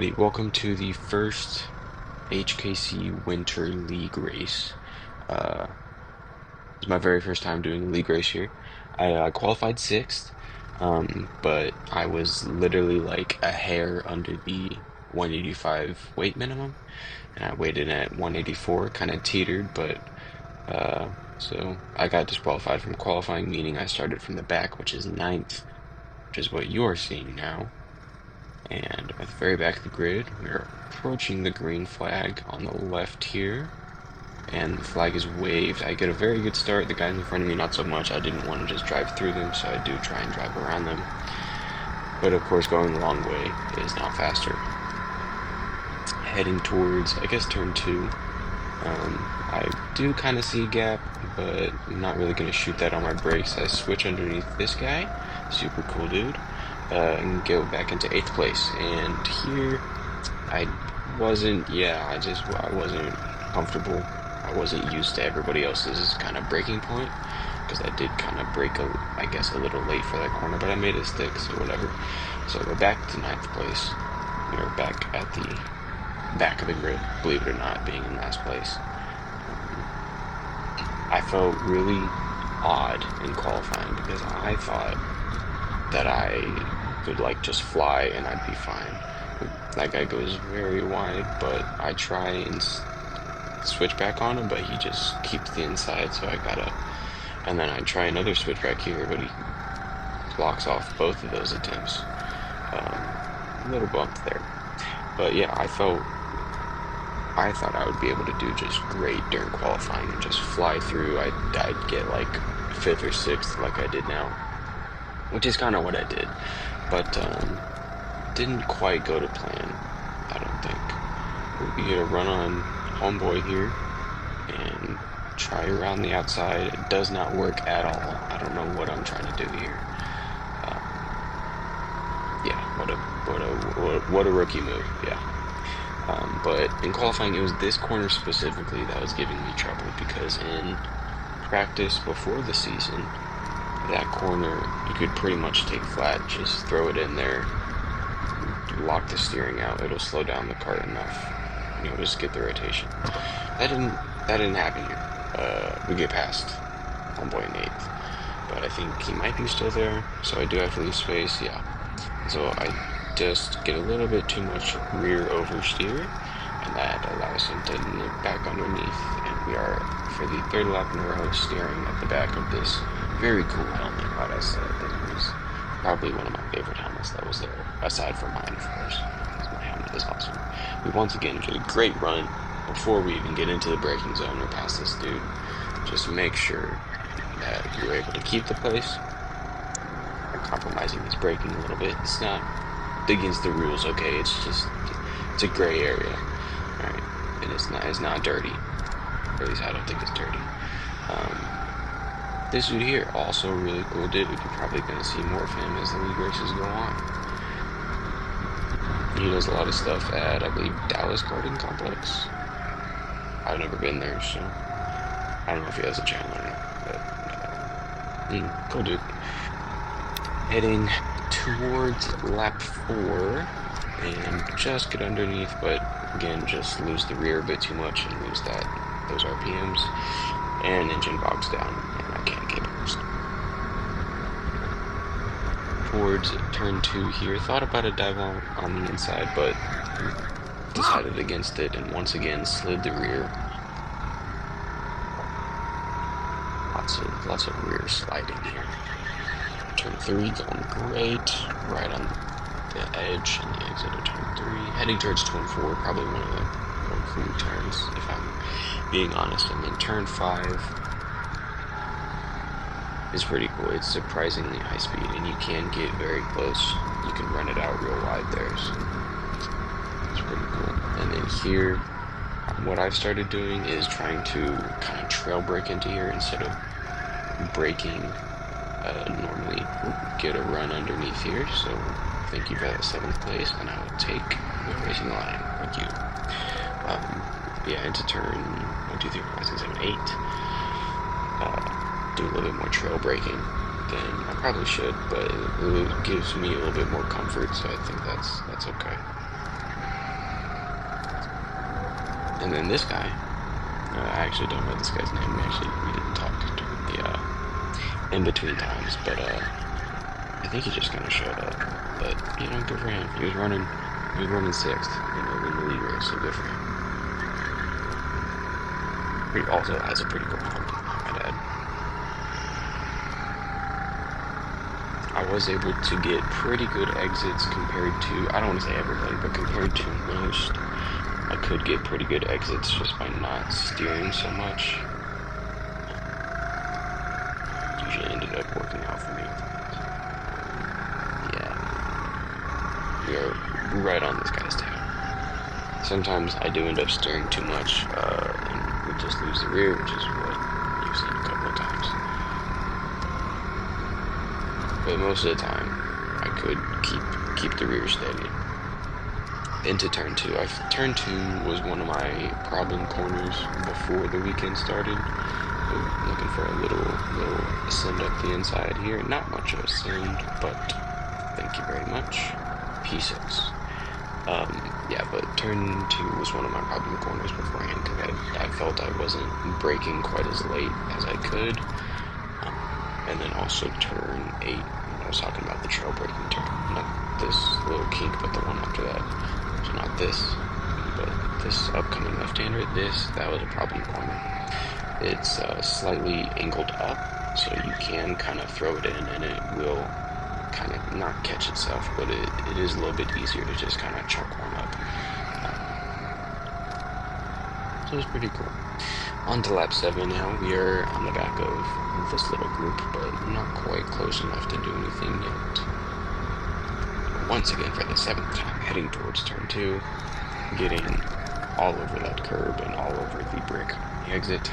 everybody, welcome to the first HKC Winter League race. Uh, it's my very first time doing a league race here. I qualified sixth, but I was literally like a hair under the 185 weight minimum, and I weighed in at 184, kind of teetered, but so I got disqualified from qualifying, meaning I started from the back, which is ninth, which is what you're seeing now. And at the very back of the grid, we're approaching the green flag on the left here, and the flag is waved. I get a very good start. The guys in front of me, not so much. I didn't want to just drive through them, so I do try and drive around them. But of course, going the long way is not faster. Heading towards, I guess, turn two. I do kind of see a gap, but I'm not really going to shoot that on my brakes. I switch underneath this guy, super cool dude. And go back into 8th place. And here, I wasn't comfortable. I wasn't used to everybody else's kind of braking point, because I did kind of brake, I guess, a little late for that corner, but I made it stick, so whatever. So we're back to 9th place. We're back at the back of the grid, believe it or not, being in last place. I felt really odd in qualifying because I thought that I could like just fly and I'd be fine. That guy goes very wide, but I try and switch back on him, but he just keeps the inside, so I gotta. And then I try another switch back here, but he blocks off both of those attempts. A little bump there, but yeah, I thought I would be able to do just great during qualifying and just fly through. I'd get like 5th or 6th like I did now, which is kind of what I did, but didn't quite go to plan, I don't think. We're gonna run on homeboy here and try around the outside. It does not work at all. I don't know what I'm trying to do here. Yeah, what a rookie move. Yeah. But in qualifying, it was this corner specifically that was giving me trouble, because in practice before the season, that corner you could pretty much take flat, just throw it in there, lock the steering out, it'll slow down the cart enough, and you'll just get the rotation. That didn't happen here. We get past homeboy in 8th, but I think he might be still there, so I do have to leave space. Yeah, so I just get a little bit too much rear oversteer, and that allows him to nip back underneath, and we are, for the 3rd lap in a row, steering at the back of this very cool helmet. Like I said, it was probably one of my favorite helmets that was there, aside from mine, of course, because my helmet is awesome. We once again did a great run before we even get into the braking zone or past this dude. Just make sure that you're able to keep the place. I'm compromising his braking a little bit. It's not against the rules, okay? It's a gray area, alright? And it's not dirty. Or at least I don't think it's dirty. This dude here, also a really cool dude. You're probably going to see more of him as the league races go on. He does a lot of stuff at, I believe, Dallas Garden Complex. I've never been there, so I don't know if he has a channel or not, but cool dude. Heading towards lap 4 and just get underneath, but again, just lose the rear a bit too much and lose those RPMs, and engine bogs down, and I can't get past. Towards turn 2 here, thought about a dive on the inside, but decided against it, and once again slid the rear. Lots of rear sliding here. Turn 3 going great, right on the edge and the exit of turn 3. Heading towards turn 4, probably one of the more clean turns, if I'm being honest. And then turn 5 is pretty cool. It's surprisingly high speed, and you can get very close. You can run it out real wide there, so it's pretty cool. And then here, what I've started doing is trying to kind of trail brake into here instead of braking. Normally get a run underneath here, so thank you for that 7th place, and I will take the racing line. Thank you. Yeah, into turn 1, 2, 3, 4, 5, 6, 7, 8. Do a little bit more trail braking than I probably should, but it gives me a little bit more comfort, so I think that's okay. And then this guy, I actually don't know this guy's name. We didn't talk during the in between times, but I think he just kind of showed up. But you know, good for him. He was running sixth, you know, in the league race, so good for him. He also has a pretty cool hump, my dad. I was able to get pretty good exits compared to, I don't want to say everybody, but compared to most, I could get pretty good exits just by not steering so much. It usually ended up working out for me. Yeah. We are right on this guy's tail. Sometimes I do end up steering too much, and we just lose the rear, which is what you've seen a couple of times. But most of the time, I could keep the rear steady. Into turn two. Turn two was one of my problem corners before the weekend started. I'm looking for a little ascend up the inside here. Not much of a ascend, but thank you very much. P6. Yeah, but turn two was one of my problem corners beforehand because I felt I wasn't braking quite as late as I could. And then also turn 8, I was talking about the trail braking turn, not this little kink, but the one after that. So not this, but this upcoming left-hander, that was a problem corner. It's slightly angled up, so you can kind of throw it in and it will kind of not catch itself, but it is a little bit easier to just kind of chuck one up. So it's pretty cool. On to lap 7 now. We are on the back of this little group, but not quite close enough to do anything yet. Once again, for the 7th time, heading towards turn 2, getting all over that curb and all over the brick on the exit.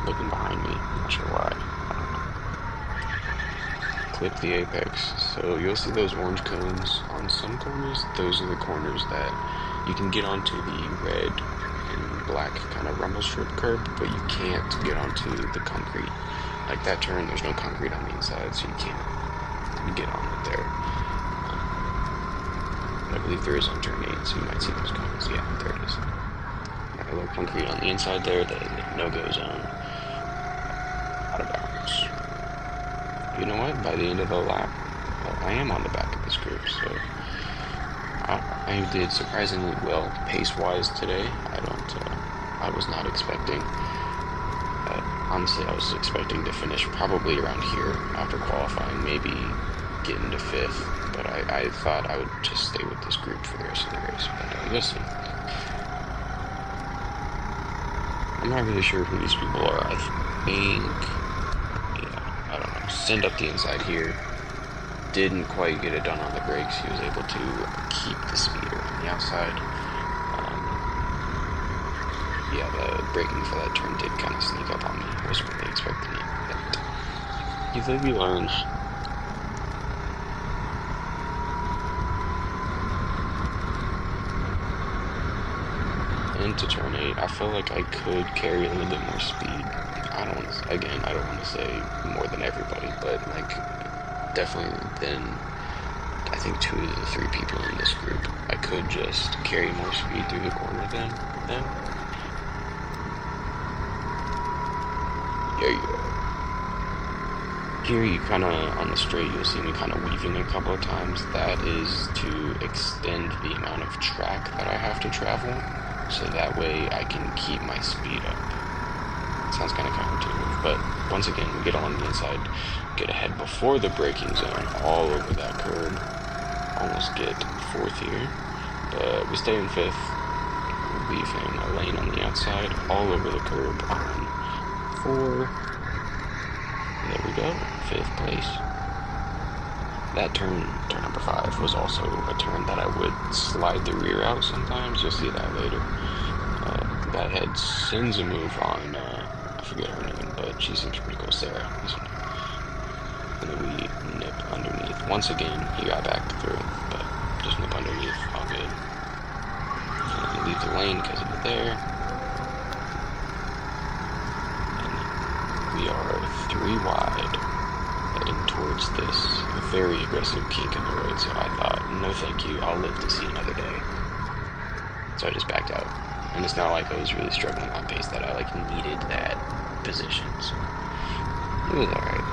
Looking behind me, not sure why. Clip the apex. So you'll see those orange cones on some corners. Those are the corners that you can get onto the red and black kind of rumble strip curb, but you can't get onto the concrete. Like that turn, there's no concrete on the inside, so you can't get on it there. I believe there is on turn 8, so you might see those cones. Yeah, there it is. Got a little concrete on the inside there, the no-go zone. Out of bounds. You know what? By the end of the lap, I am on the back of this group, so I did surprisingly well pace-wise today. I was not expecting. Honestly, I was expecting to finish probably around here after qualifying, maybe get into 5th, but I thought I would just stay with this group for the rest of the race, but we'll see. I'm not really sure who these people are. I think, yeah, I don't know, send up the inside here. Didn't quite get it done on the brakes. He was able to keep the speeder on the outside. Yeah, the braking for that turn did kind of sneak up on me. I wasn't really expecting it, but you think he learns. Into turn 8, I feel like I could carry a little bit more speed. I don't want to say more than everybody, but like definitely than I think 2 of the 3 people in this group. I could just carry more speed through the corner than them. There you go. Here you kind of, on the straight, you'll see me kind of weaving a couple of times. That is to extend the amount of track that I have to travel, so that way I can keep my speed up. Sounds kind of counterintuitive, but once again, we get along the inside, get ahead before the braking zone, all over that curb, almost get 4th here, but we stay in 5th, leaving a lane on the outside, all over the curb on 4, there we go, 5th place. That turn number 5, was also a turn that I would slide the rear out sometimes, you'll see that later. That had sends a move on, I forget her name, but she seems pretty cool, Sarah. And then we nip underneath. Once again, he got back through, but just nip underneath, all good. And leave the lane because of it there. And we are 3 wide, heading towards this very aggressive kink in the road, so I thought, no thank you, I'll live to see another day. So I just backed out. And it's not like I was really struggling on pace that I like needed that position, so it was alright.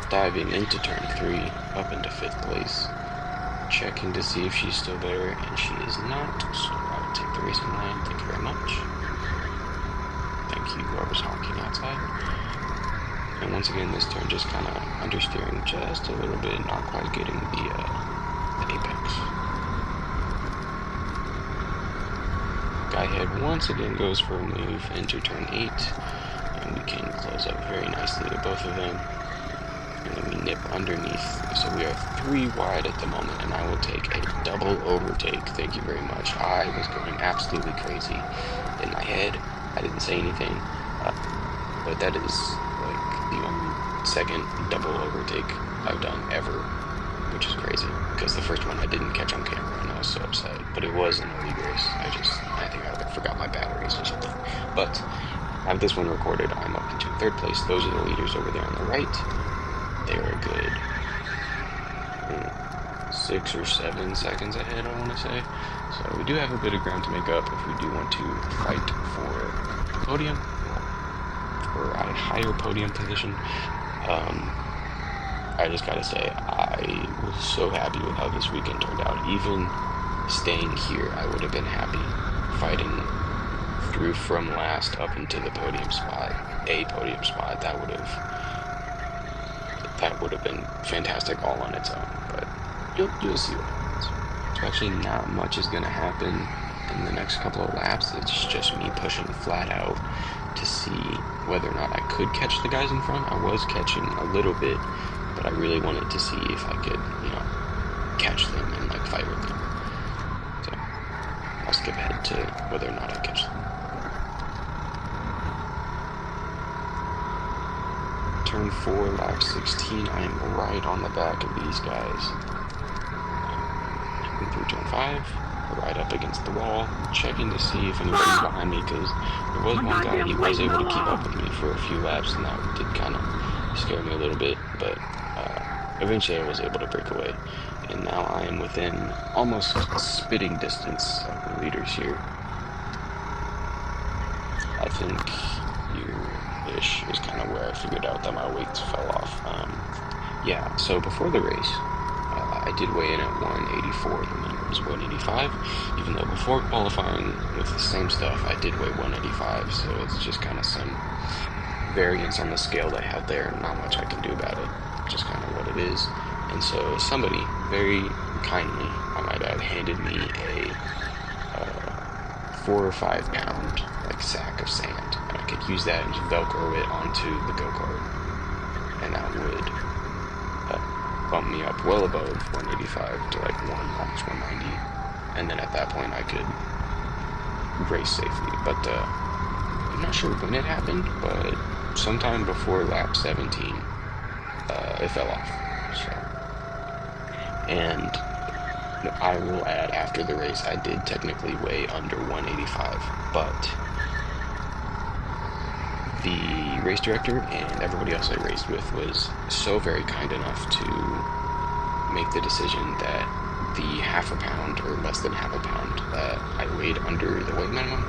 Diving into turn 3, up into 5th place, checking to see if she's still there, and she is not, so I will take the racing line. Thank you very much. Thank you, whoever's honking outside. And once again, this turn just kind of understeering just a little bit, not quite getting the apex. Guy head once again goes for a move into turn 8, and we can close up very nicely to both of them. And then we nip underneath, so we are 3 wide at the moment, and I will take a double overtake. Thank you very much. I was going absolutely crazy in my head. I didn't say anything, but that is like the only second double overtake I've done ever, which is crazy, because the first one I didn't catch on camera, and I was so upset. But it was in a league race. I think I forgot my batteries or something. But I have this one recorded. I'm up into 3rd place. Those are the leaders over there on the right. They are a good 6 or 7 seconds ahead, I want to say. So we do have a bit of ground to make up if we do want to fight for podium, or a higher podium position. I just gotta say, I was so happy with how this weekend turned out. Even staying here, I would have been happy fighting through from last up into the podium spot, a podium spot. That would have been fantastic all on its own, but you'll see what happens. So actually not much is going to happen in the next couple of laps. It's just me pushing flat out to see whether or not I could catch the guys in front. I was catching a little bit, but I really wanted to see if I could, catch them and like fight with them. So I'll skip ahead to whether or not I catch them. Turn 4, lap 16, I am right on the back of these guys. Through turn 5, right up against the wall, checking to see if anybody's behind me, because there was one guy, he was able to keep up with me for a few laps, and that did kind of scare me a little bit, but eventually I was able to break away, and now I am within almost spitting distance of the leaders here. I think ish is kind of where I figured out that my weights fell off. Yeah, so before the race, I did weigh in at 184, the minimum was 185, even though before qualifying with the same stuff, I did weigh 185, so it's just kind of some variance on the scale they have there, not much I can do about it, just kind of what it is. And so somebody very kindly, I might add, handed me a 4 or 5 pound sack of sand, and I could use that and just velcro it onto the go-kart, and that would bump me up well above 185 to almost 190, and then at that point I could race safely. But I'm not sure when it happened, but sometime before lap 17 it fell off. So, and I will add, after the race I did technically weigh under 185, but the race director and everybody else I raced with was so very kind enough to make the decision that the half a pound or less than half a pound that I weighed under the weight minimum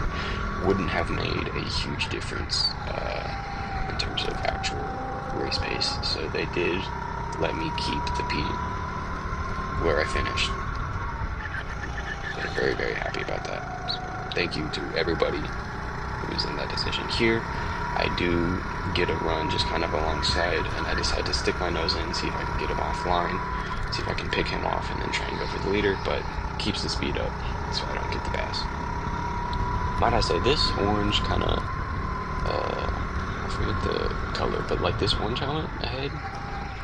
wouldn't have made a huge difference in terms of actual race pace. So they did let me keep the P where I finished. I'm very, very happy about that. So thank you to everybody who was in that decision. Here I do get a run just kind of alongside, and I decide to stick my nose in and see if I can get him offline, see if I can pick him off and then try and go for the leader, but keeps the speed up so I don't get the pass. Might I say, this orange kind of, I forget the color, but like this orange helmet ahead,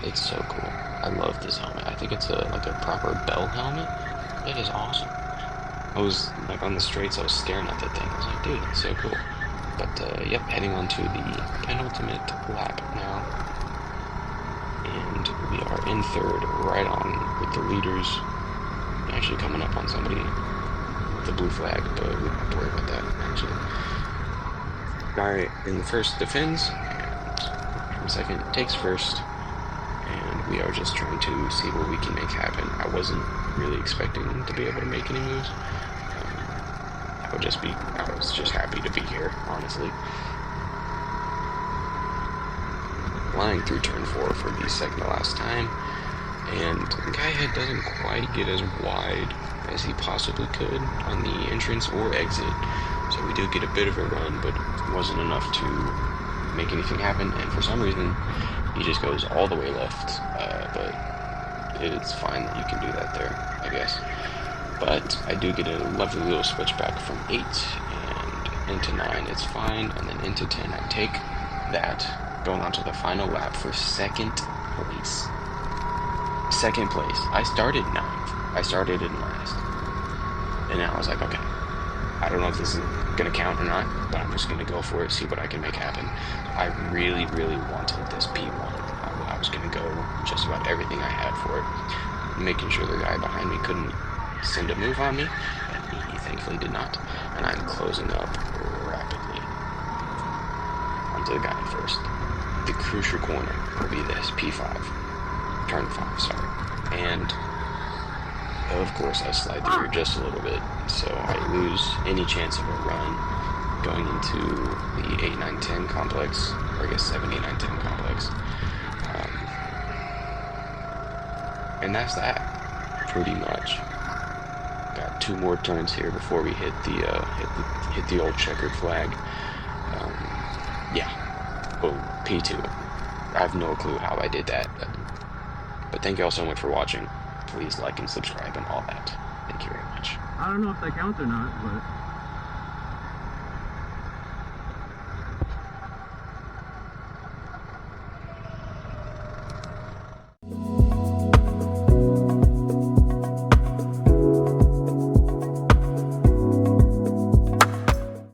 it's so cool. I love this helmet. I think it's a proper Bell helmet. It is awesome. I was on the straights, I was staring at that thing. I was like, dude, it's so cool. But yep, heading on to the penultimate lap now, and we are in 3rd, right on with the leaders, actually coming up on somebody with the blue flag, but we don't have to worry about that, actually. Guy in 1st defends, and in 2nd takes 1st, and we are just trying to see what we can make happen. I wasn't really expecting to be able to make any moves. I was just happy to be here, honestly. Flying through turn 4 for the second to last time, and the guy head doesn't quite get as wide as he possibly could on the entrance or exit, so we do get a bit of a run, but it wasn't enough to make anything happen, and for some reason he just goes all the way left, but it's fine that you can do that there, I guess. But I do get a lovely little switchback from 8 and into 9, it's fine, and then into 10 I take that, going on to the final lap for second place. Second place. I started 9th. I started in last. And now I was like, okay, I don't know if this is going to count or not, but I'm just going to go for it, see what I can make happen. I really, really wanted this P1. I was going to go just about everything I had for it, making sure the guy behind me couldn't send a move on me, and he thankfully did not. And I'm closing up rapidly onto the guy first. The crucial corner will be this, P5. Turn 5, sorry. And of course I slide through just a little bit, so I lose any chance of a run going into the 8, 9, 10 complex, or I guess 7, 8, 9, 10 complex. And that's that, pretty much. Got 2 more turns here before we hit the old checkered flag. Yeah, boom, P2. I have no clue how I did that, but thank you all so much for watching. Please like and subscribe and all that. Thank you very much. I don't know if that counts or not, but